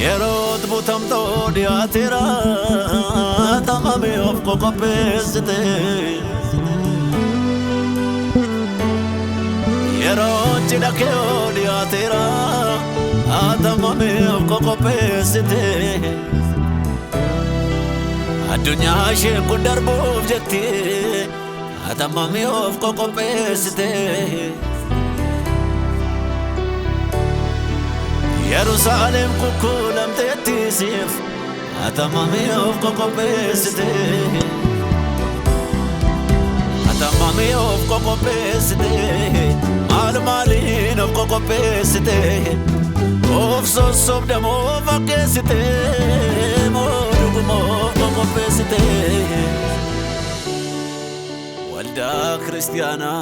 yeroo butamtoo dhiyaateera tamame of qopheessite yeroo cidha kee dhiyaateera tamame of qopheessite addunyaa ishee kun darbuuf jetti tamame of qopheessite Jerusalem kukulam tetisif atamami of kokopesite atamami of kokopesite malmalin of kokopesite of so demo vakesite modumo kokopesite walda Christiana